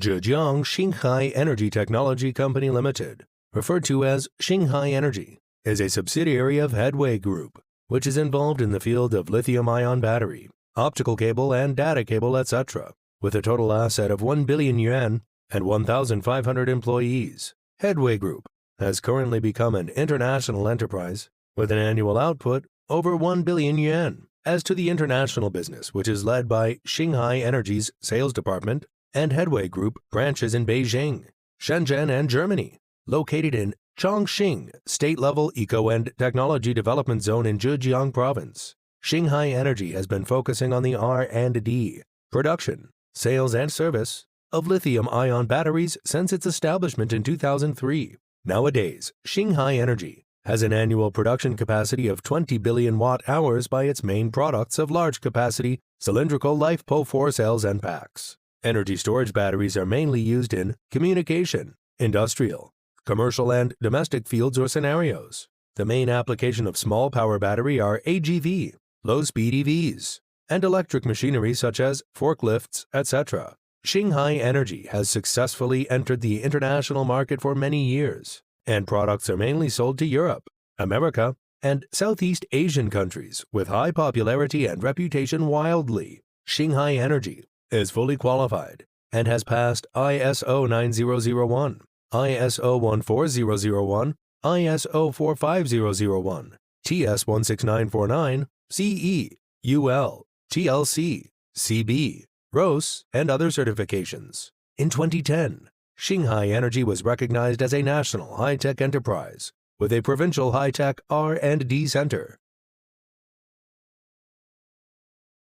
Zhejiang Xinghai Energy Technology Company Limited, referred to as Xinghai Energy, is a subsidiary of Headway Group, which is involved in the field of lithium-ion battery, optical cable and data cable, etc., with a total asset of 1 billion yuan and 1,500 employees. Headway Group has currently become an international enterprise with an annual output over 1 billion yuan. As to the international business, which is led by Xinghai Energy's sales department and Headway Group branches in Beijing, Shenzhen, and Germany, located in Chongqing State-Level Eco and Technology Development Zone in Zhejiang Province. Xinghai Energy has been focusing on the R&D, production, sales, and service of lithium-ion batteries since its establishment in 2003. Nowadays, Xinghai Energy has an annual production capacity of 20 billion watt-hours by its main products of large-capacity cylindrical LiFePO4 cells and packs. Energy storage batteries are mainly used in communication, industrial, commercial, and domestic fields or scenarios. The main application of small power battery are AGV, low-speed EVs, and electric machinery such as forklifts, etc. Xinghai Energy has successfully entered the international market for many years, and products are mainly sold to Europe, America, and Southeast Asian countries with high popularity and reputation wildly. Xinghai Energy is fully qualified and has passed ISO 9001, ISO 14001, ISO 45001, TS 16949, CE, UL, TLC, CB, ROS, and other certifications. In 2010, Xinghai Energy was recognized as a national high-tech enterprise with a provincial high-tech R&D center